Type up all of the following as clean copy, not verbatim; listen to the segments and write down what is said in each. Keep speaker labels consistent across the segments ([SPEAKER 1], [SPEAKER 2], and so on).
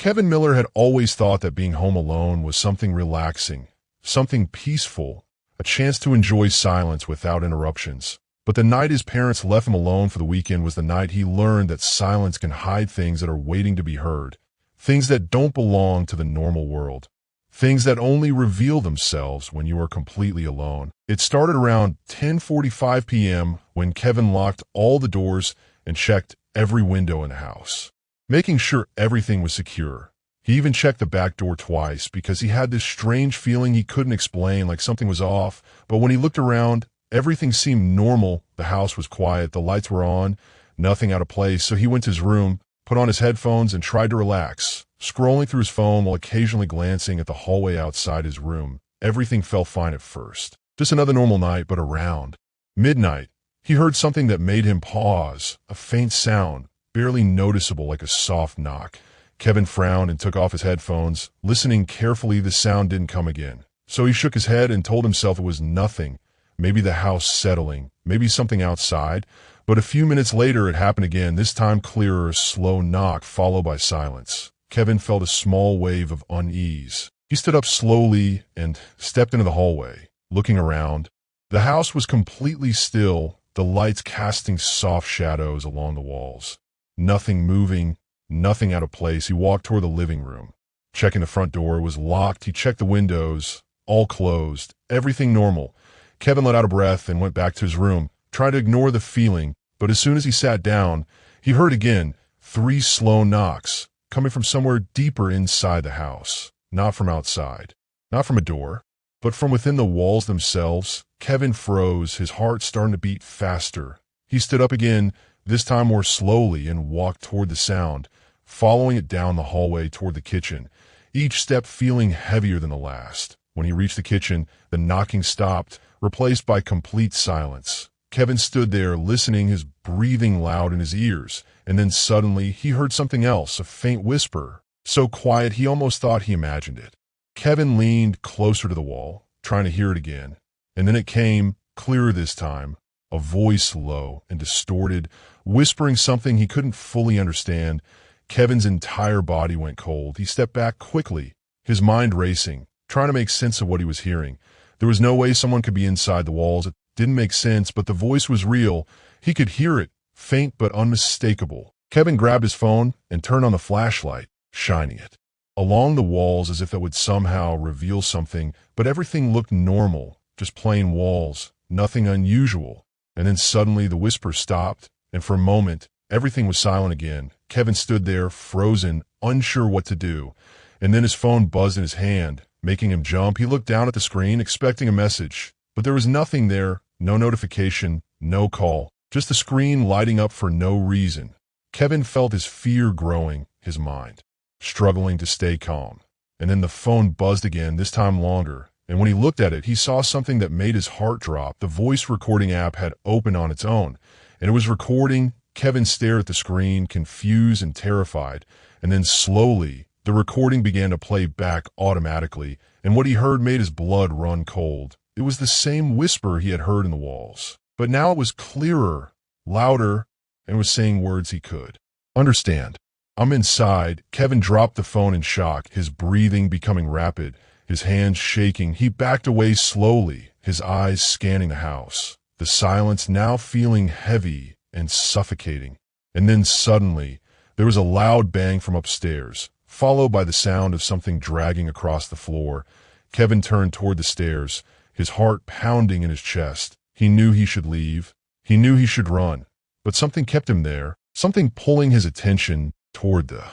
[SPEAKER 1] Kevin Miller had always thought that being home alone was something relaxing, something peaceful, a chance to enjoy silence without interruptions. But the night his parents left him alone for the weekend was the night he learned that silence can hide things that are waiting to be heard, things that don't belong to the normal world, things that only reveal themselves when you are completely alone. It started around 10:45 p.m. when Kevin locked all the doors and checked every window in the house, making sure everything was secure. He even checked the back door twice because he had this strange feeling he couldn't explain, like something was off. But when he looked around, everything seemed normal. The house was quiet, the lights were on, nothing out of place. So he went to his room, put on his headphones, and tried to relax, scrolling through his phone while occasionally glancing at the hallway outside his room. Everything felt fine at first. Just another normal night, but around midnight, he heard something that made him pause, a faint sound, barely noticeable, like a soft knock. Kevin frowned and took off his headphones. Listening carefully, the sound didn't come again. So he shook his head and told himself it was nothing. Maybe the house settling, maybe something outside. But a few minutes later it happened again, this time clearer, a slow knock followed by silence. Kevin felt a small wave of unease. He stood up slowly and stepped into the hallway, looking around. The house was completely still, the lights casting soft shadows along the walls. Nothing moving, nothing out of place. He walked toward the living room. Checking the front door, it was locked. He checked the windows, all closed, everything normal. Kevin let out a breath and went back to his room, trying to ignore the feeling. But as soon as he sat down, he heard again 3 slow knocks, coming from somewhere deeper inside the house. Not from outside, not from a door, but from within the walls themselves. Kevin froze, his heart starting to beat faster. He stood up again, this time more slowly, and walked toward the sound, following it down the hallway toward the kitchen, each step feeling heavier than the last. When he reached the kitchen, the knocking stopped, replaced by complete silence. Kevin stood there listening, his breathing loud in his ears, and then suddenly he heard something else, a faint whisper, so quiet he almost thought he imagined it. Kevin leaned closer to the wall, trying to hear it again, and then it came, clearer this time, a voice low and distorted, whispering something he couldn't fully understand. Kevin's entire body went cold. He stepped back quickly, his mind racing, trying to make sense of what he was hearing. There was no way someone could be inside the walls. It didn't make sense, but the voice was real. He could hear it, faint but unmistakable. Kevin grabbed his phone and turned on the flashlight, shining it along the walls as if it would somehow reveal something, but everything looked normal, just plain walls, nothing unusual. And then suddenly the whisper stopped, and for a moment, everything was silent again. Kevin stood there, frozen, unsure what to do. And then his phone buzzed in his hand, making him jump. He looked down at the screen, expecting a message. But there was nothing there, no notification, no call, just the screen lighting up for no reason. Kevin felt his fear growing, his mind struggling to stay calm. And then the phone buzzed again, this time longer. And when he looked at it, he saw something that made his heart drop. The voice recording app had opened on its own, and it was recording. Kevin stared at the screen, confused and terrified. And then slowly, the recording began to play back automatically, and what he heard made his blood run cold. It was the same whisper he had heard in the walls, but now it was clearer, louder, and was saying words he could understand. "I'm inside." Kevin dropped the phone in shock, his breathing becoming rapid, his hands shaking. He backed away slowly, his eyes scanning the house, the silence now feeling heavy and suffocating. And then suddenly, there was a loud bang from upstairs, followed by the sound of something dragging across the floor. Kevin turned toward the stairs, his heart pounding in his chest. He knew he should leave. He knew he should run. But something kept him there, something pulling his attention toward the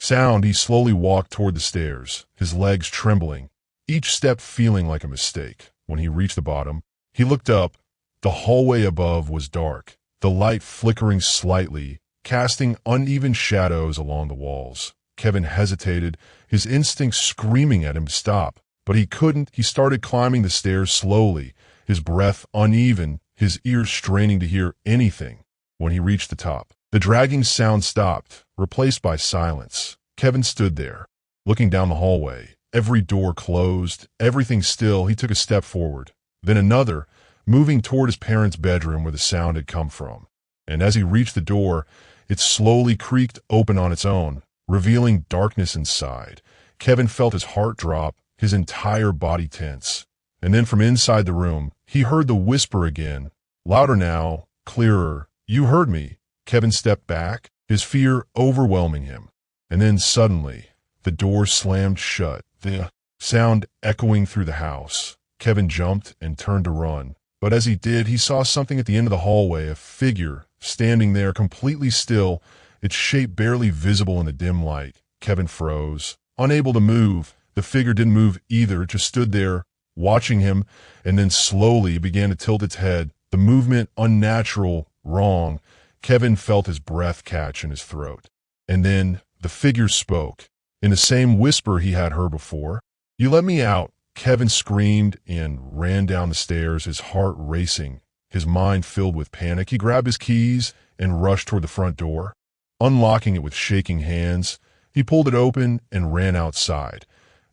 [SPEAKER 1] sound. He slowly walked toward the stairs, his legs trembling, each step feeling like a mistake. When he reached the bottom, he looked up. The hallway above was dark, the light flickering slightly, casting uneven shadows along the walls. Kevin hesitated, his instincts screaming at him to stop, but he couldn't. He started climbing the stairs slowly, his breath uneven, his ears straining to hear anything. When he reached the top, the dragging sound stopped, replaced by silence. Kevin stood there, looking down the hallway, every door closed, everything still. He took a step forward, then another, moving toward his parents' bedroom where the sound had come from. And as he reached the door, it slowly creaked open on its own. revealing darkness inside. Kevin felt his heart drop, his entire body tense. And then from inside the room, he heard the whisper again. Louder now, clearer. You heard me. Kevin stepped back, his fear overwhelming him. And then suddenly, the door slammed shut, the sound echoing through the house. Kevin jumped and turned to run. But as he did, he saw something at the end of the hallway, a figure, standing there completely still, its shape barely visible in the dim light. Kevin froze, unable to move. The figure didn't move either, it just stood there, watching him, and then slowly began to tilt its head. The movement unnatural, wrong. Kevin felt his breath catch in his throat. And then the figure spoke, in the same whisper he had heard before. You let me out, Kevin screamed and ran down the stairs, his heart racing, his mind filled with panic. He grabbed his keys and rushed toward the front door. Unlocking it with shaking hands, he pulled it open and ran outside,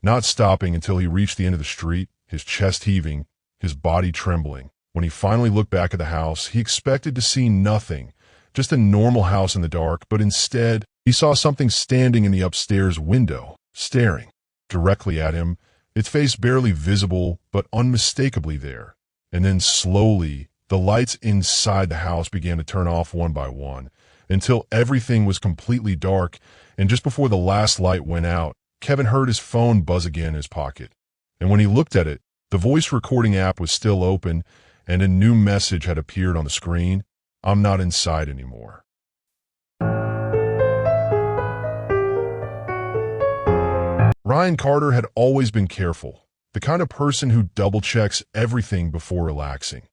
[SPEAKER 1] not stopping until he reached the end of the street, his chest heaving, his body trembling. When he finally looked back at the house, he expected to see nothing, just a normal house in the dark, but instead, he saw something standing in the upstairs window, staring directly at him, its face barely visible, but unmistakably there. And then slowly, the lights inside the house began to turn off one by one, until everything was completely dark, and just before the last light went out, Kevin heard his phone buzz again in his pocket. And when he looked at it, the voice recording app was still open, and a new message had appeared on the screen. I'm not inside anymore. Ryan Carter had always been careful, the kind of person who double-checks everything before relaxing,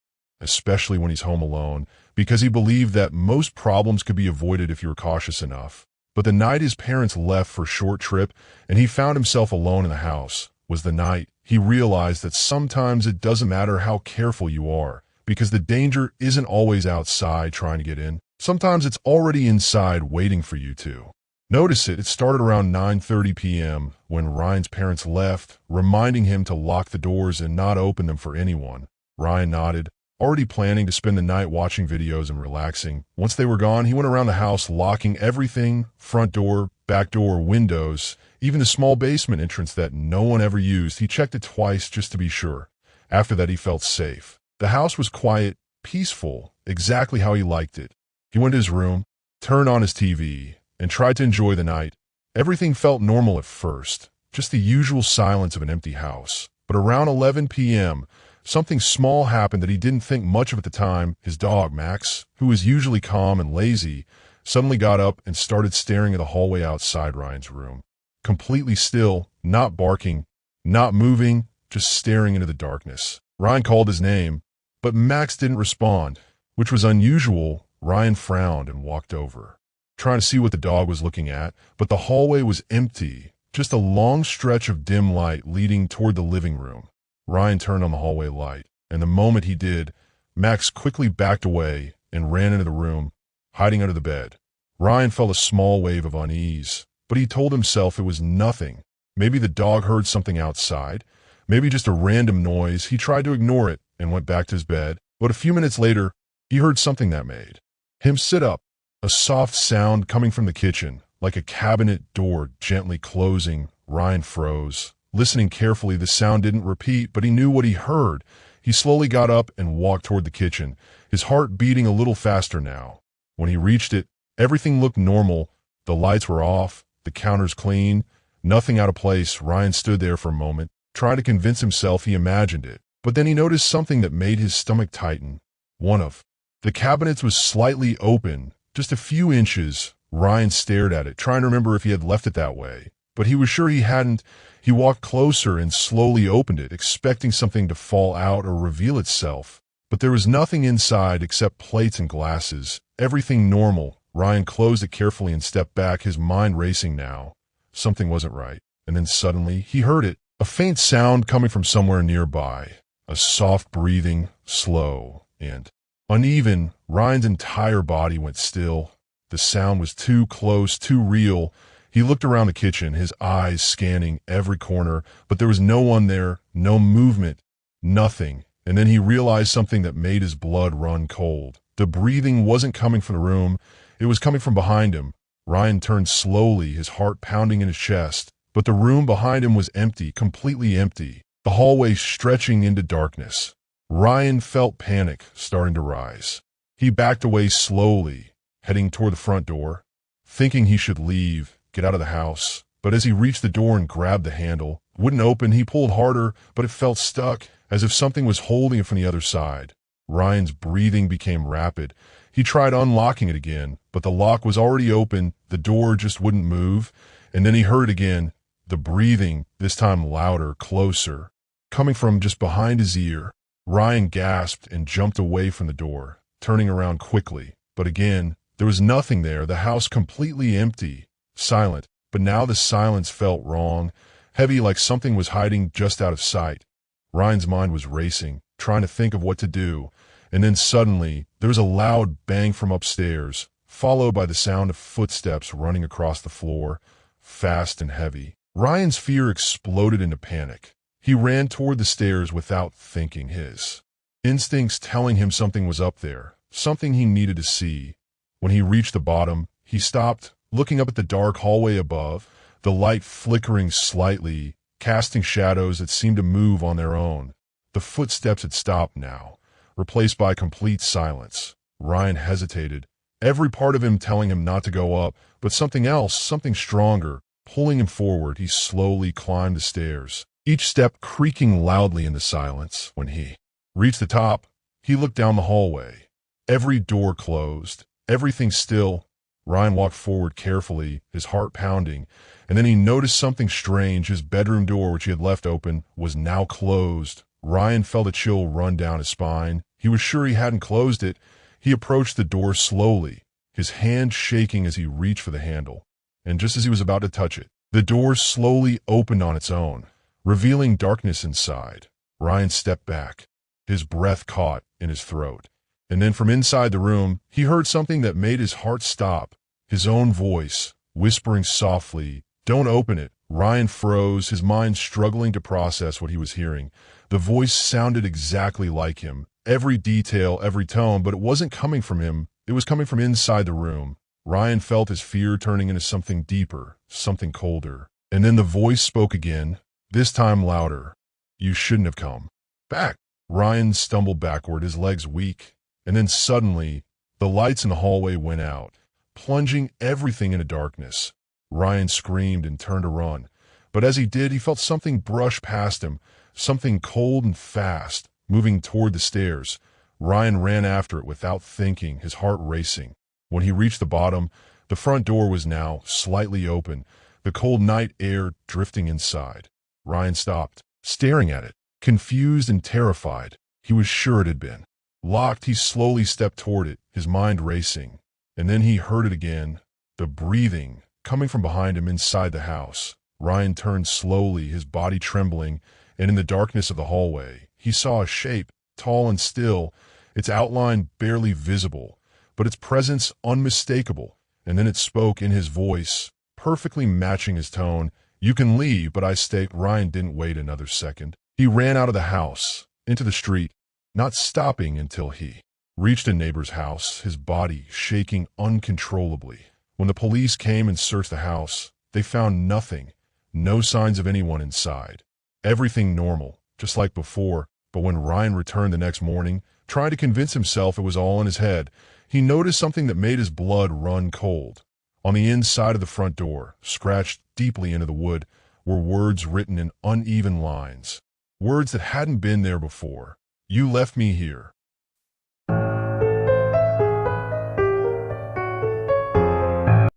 [SPEAKER 1] especially when he's home alone, because he believed that most problems could be avoided if you were cautious enough. But the night his parents left for a short trip and he found himself alone in the house was the night he realized that sometimes it doesn't matter how careful you are, because the danger isn't always outside trying to get in. Sometimes it's already inside waiting for you to. Notice it started around 9:30 p.m. when Ryan's parents left, reminding him to lock the doors and not open them for anyone. Ryan nodded, already planning to spend the night watching videos and relaxing. Once they were gone, he went around the house locking everything, front door, back door, windows, even the small basement entrance that no one ever used. He checked it twice just to be sure. After that, he felt safe. The house was quiet, peaceful, exactly how he liked it. He went to his room, turned on his TV, and tried to enjoy the night. Everything felt normal at first, just the usual silence of an empty house. But around 11 p.m., something small happened that he didn't think much of at the time. His dog, Max, who was usually calm and lazy, suddenly got up and started staring at the hallway outside Ryan's room. Completely still, not barking, not moving, just staring into the darkness. Ryan called his name, but Max didn't respond, which was unusual. Ryan frowned and walked over, trying to see what the dog was looking at, but the hallway was empty, just a long stretch of dim light leading toward the living room. Ryan turned on the hallway light, and the moment he did, Max quickly backed away and ran into the room, hiding under the bed. Ryan felt a small wave of unease, but he told himself it was nothing. Maybe the dog heard something outside, maybe just a random noise. He tried to ignore it and went back to his bed, but a few minutes later, he heard something that made him sit up. A soft sound coming from the kitchen, like a cabinet door gently closing. Ryan froze. Listening carefully, the sound didn't repeat, but he knew what he heard. He slowly got up and walked toward the kitchen, his heart beating a little faster now. When he reached it, everything looked normal. The lights were off, the counters clean, nothing out of place. Ryan stood there for a moment, trying to convince himself he imagined it. But then he noticed something that made his stomach tighten. One of the cabinets was slightly open, just a few inches. Ryan stared at it, trying to remember if he had left it that way. But he was sure he hadn't. He walked closer and slowly opened it, expecting something to fall out or reveal itself. But there was nothing inside except plates and glasses. Everything normal. Ryan closed it carefully and stepped back, his mind racing now. Something wasn't right. And then suddenly, he heard it. A faint sound coming from somewhere nearby. A soft breathing, slow and uneven. Ryan's entire body went still. The sound was too close, too real. He looked around the kitchen, his eyes scanning every corner, but there was no one there, no movement, nothing. And then he realized something that made his blood run cold. The breathing wasn't coming from the room, it was coming from behind him, Ryan turned slowly, his heart pounding in his chest, but the room behind him was empty, completely empty, the hallway stretching into darkness. Ryan felt panic starting to rise. He backed away slowly, heading toward the front door, thinking he should leave, get out of the house. But as he reached the door and grabbed the handle, it wouldn't open. He pulled harder, but it felt stuck, as if something was holding it from the other side. Ryan's breathing became rapid. He tried unlocking it again, but the lock was already open, the door just wouldn't move, and then he heard again, the breathing, this time louder, closer, coming from just behind his ear. Ryan gasped and jumped away from the door, turning around quickly. But again, there was nothing there, the house completely empty, silent, but now the silence felt wrong, heavy like something was hiding just out of sight. Ryan's mind was racing, trying to think of what to do, and then suddenly, there was a loud bang from upstairs, followed by the sound of footsteps running across the floor, fast and heavy. Ryan's fear exploded into panic. He ran toward the stairs without thinking, his instincts telling him something was up there, something he needed to see. When he reached the bottom, he stopped, looking up at the dark hallway above, the light flickering slightly, casting shadows that seemed to move on their own. The footsteps had stopped now, replaced by complete silence. Ryan hesitated, every part of him telling him not to go up, but something else, something stronger, pulling him forward. He slowly climbed the stairs, each step creaking loudly in the silence. When he reached the top, he looked down the hallway. Every door closed, everything still. Ryan walked forward carefully, his heart pounding, and then he noticed something strange. His bedroom door, which he had left open, was now closed. Ryan felt a chill run down his spine. He was sure he hadn't closed it. He approached the door slowly, his hand shaking as he reached for the handle. And just as he was about to touch it, the door slowly opened on its own, revealing darkness inside. Ryan stepped back, his breath caught in his throat. And then from inside the room, he heard something that made his heart stop. His own voice, whispering softly, "Don't open it." Ryan froze, his mind struggling to process what he was hearing. The voice sounded exactly like him, every detail, every tone, but it wasn't coming from him. It was coming from inside the room. Ryan felt his fear turning into something deeper, something colder. And then the voice spoke again, this time louder. "You shouldn't have come back." Ryan stumbled backward, his legs weak. And then suddenly, the lights in the hallway went out, plunging everything into darkness. Ryan screamed and turned to run. But as he did, he felt something brush past him, something cold and fast, moving toward the stairs. Ryan ran after it without thinking, his heart racing. When he reached the bottom, the front door was now slightly open, the cold night air drifting inside. Ryan stopped, staring at it, confused and terrified. He was sure it had been locked. He slowly stepped toward it, his mind racing. And then he heard it again, the breathing coming from behind him inside the house. Ryan turned slowly, his body trembling, and in the darkness of the hallway, he saw a shape, tall and still, its outline barely visible, but its presence unmistakable. And then it spoke in his voice, perfectly matching his tone. "You can leave, but I stay." Ryan didn't wait another second. He ran out of the house, into the street, not stopping until he reached a neighbor's house, his body shaking uncontrollably. When the police came and searched the house, they found nothing, no signs of anyone inside. Everything normal, just like before. But when Ryan returned the next morning, trying to convince himself it was all in his head, he noticed something that made his blood run cold. On the inside of the front door, scratched deeply into the wood, were words written in uneven lines, words that hadn't been there before. "You left me here."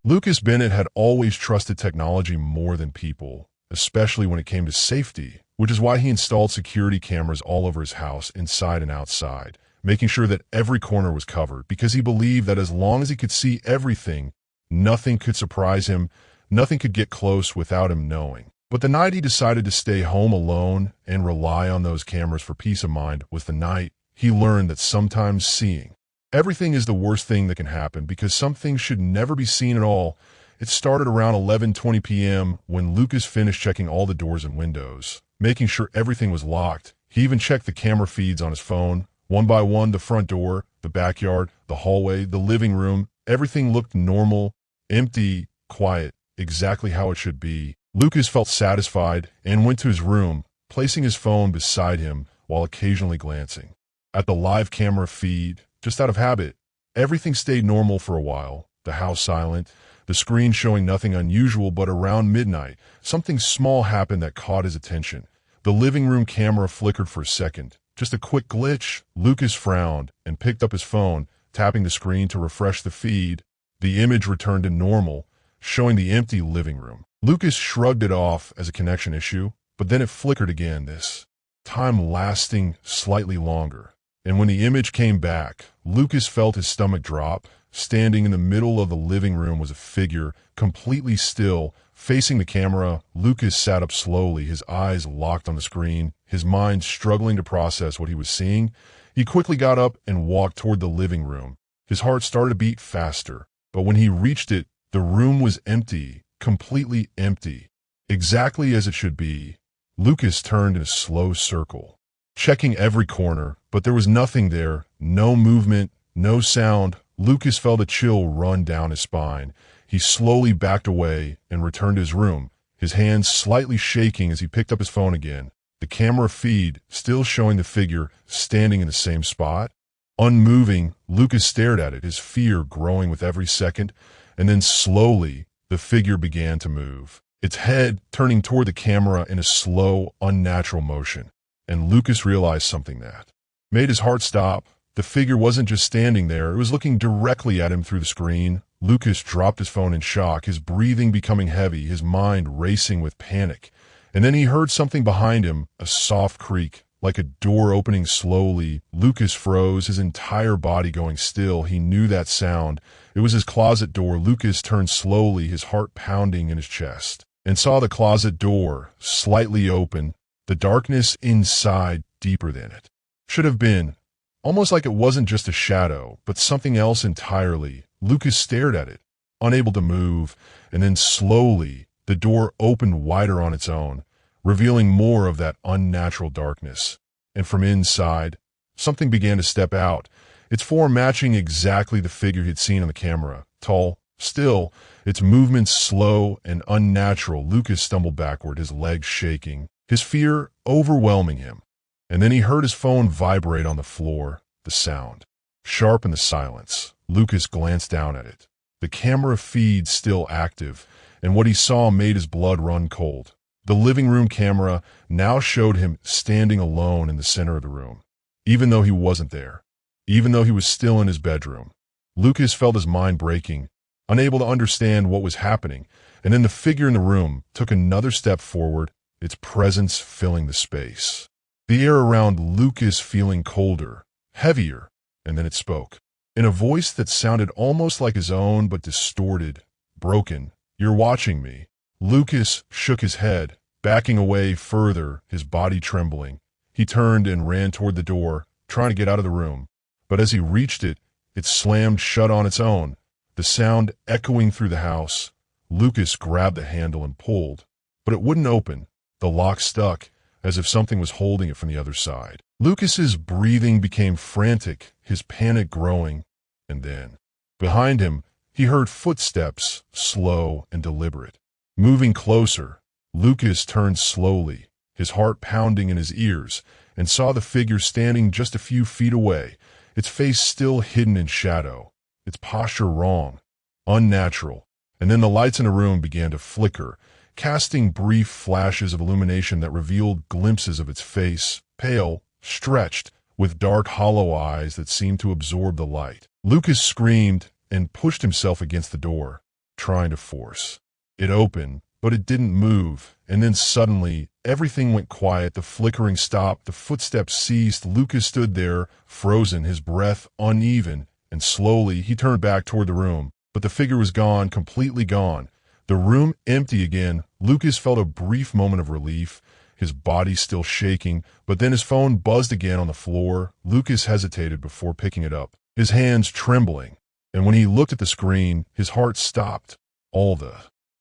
[SPEAKER 1] Lucas Bennett had always trusted technology more than people, especially when it came to safety, which is why he installed security cameras all over his house, inside and outside, making sure that every corner was covered, because he believed that as long as he could see everything, nothing could surprise him, nothing could get close without him knowing. But the night he decided to stay home alone and rely on those cameras for peace of mind was the night he learned that sometimes seeing everything is the worst thing that can happen, because some things should never be seen at all. It started around 11:20 p.m. when Lucas finished checking all the doors and windows, making sure everything was locked. He even checked the camera feeds on his phone, one by one. The front door, the backyard, the hallway, the living room, everything looked normal, Empty, quiet, exactly how it should be. Lucas felt satisfied and went to his room, placing his phone beside him while occasionally glancing at the live camera feed. Just out of habit, everything stayed normal for a while, the house silent, the screen showing nothing unusual. But around midnight, something small happened that caught his attention. The living room camera flickered for a second. Just a quick glitch. Lucas frowned and picked up his phone, tapping the screen to refresh the feed. The image returned to normal, showing the empty living room. Lucas shrugged it off as a connection issue, but then it flickered again, this time lasting slightly longer. And when the image came back, Lucas felt his stomach drop. Standing in the middle of the living room was a figure, completely still, facing the camera. Lucas sat up slowly, his eyes locked on the screen, his mind struggling to process what he was seeing. He quickly got up and walked toward the living room. His heart started to beat faster, but when he reached it, the room was empty, completely empty, exactly as it should be. Lucas turned in a slow circle, checking every corner, but there was nothing there, no movement, no sound. Lucas felt a chill run down his spine. He slowly backed away and returned to his room, his hands slightly shaking as he picked up his phone again. The camera feed still showing the figure standing in the same spot. Unmoving, Lucas stared at it, his fear growing with every second, and then slowly, the figure began to move, its head turning toward the camera in a slow, unnatural motion. And Lucas realized something that made his heart stop. The figure wasn't just standing there, it was looking directly at him through the screen. Lucas dropped his phone in shock, his breathing becoming heavy, his mind racing with panic. And then he heard something behind him, a soft creak, like a door opening slowly. Lucas froze, his entire body going still. He knew that sound. It was his closet door. Lucas turned slowly, his heart pounding in his chest, and saw the closet door slightly open, the darkness inside deeper than it should have been. Almost like it wasn't just a shadow, but something else entirely. Lucas stared at it, unable to move, and then slowly, the door opened wider on its own, revealing more of that unnatural darkness. And from inside, something began to step out, its form matching exactly the figure he'd seen on the camera. Tall, still, its movements slow and unnatural. Lucas stumbled backward, his legs shaking, his fear overwhelming him. And then he heard his phone vibrate on the floor, the sound sharp in the silence. Lucas glanced down at it. The camera feed still active, and what he saw made his blood run cold. The living room camera now showed him standing alone in the center of the room, even though he wasn't there, even though he was still in his bedroom. Lucas felt his mind breaking, unable to understand what was happening, and then the figure in the room took another step forward, its presence filling the space. The air around Lucas feeling colder, heavier, and then it spoke. In a voice that sounded almost like his own but distorted, broken. "You're watching me." Lucas shook his head, backing away further, his body trembling. He turned and ran toward the door, trying to get out of the room. But as he reached it, it slammed shut on its own, the sound echoing through the house. Lucas grabbed the handle and pulled, but it wouldn't open. The lock stuck, as if something was holding it from the other side. Lucas's breathing became frantic, his panic growing, and then, behind him, he heard footsteps, slow and deliberate, moving closer. Lucas turned slowly, his heart pounding in his ears, and saw the figure standing just a few feet away, its face still hidden in shadow, its posture wrong, unnatural. And then the lights in the room began to flicker, casting brief flashes of illumination that revealed glimpses of its face, pale, stretched, with dark, hollow eyes that seemed to absorb the light. Lucas screamed and pushed himself against the door, trying to force it open, but it didn't move. And then suddenly, everything went quiet. The flickering stopped, the footsteps ceased. Lucas stood there, frozen, his breath uneven, and slowly he turned back toward the room. But the figure was gone, completely gone. The room empty again. Lucas felt a brief moment of relief, his body still shaking, but then his phone buzzed again on the floor. Lucas hesitated before picking it up, his hands trembling. And when he looked at the screen, his heart stopped. All the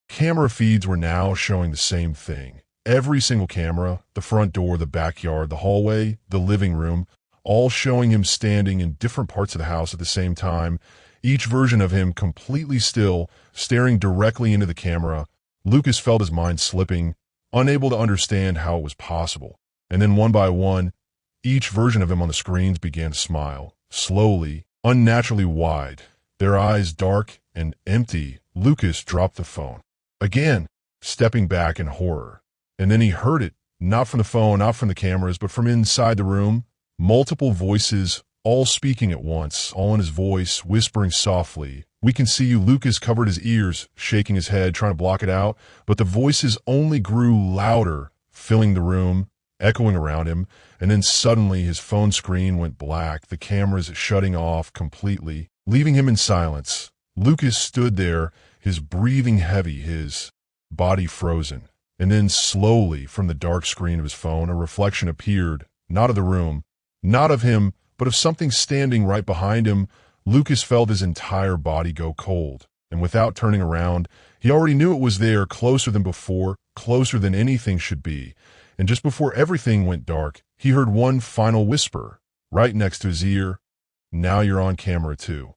[SPEAKER 1] camera feeds were now showing the same thing. Every single camera, the front door, the backyard, the hallway, the living room, all showing him standing in different parts of the house at the same time. each version of him completely still, staring directly into the camera. Lucas felt his mind slipping, unable to understand how it was possible. And then one by one, each version of him on the screens began to smile, slowly, unnaturally wide, their eyes dark and empty. Lucas dropped the phone. Again, stepping back in horror. And then he heard it, not from the phone, not from the cameras, but from inside the room. Multiple voices, all speaking at once, all in his voice, whispering softly. "We can see you." Lucas covered his ears, shaking his head, trying to block it out, but the voices only grew louder, filling the room, echoing around him, and then suddenly his phone screen went black, the cameras shutting off completely, leaving him in silence. Lucas stood there, his breathing heavy, his body frozen. And then slowly, from the dark screen of his phone, a reflection appeared, not of the room, not of him, but of something standing right behind him. Lucas felt his entire body go cold, and without turning around, he already knew it was there, closer than before, closer than anything should be. And just before everything went dark, he heard one final whisper, right next to his ear, "Now you're on camera too."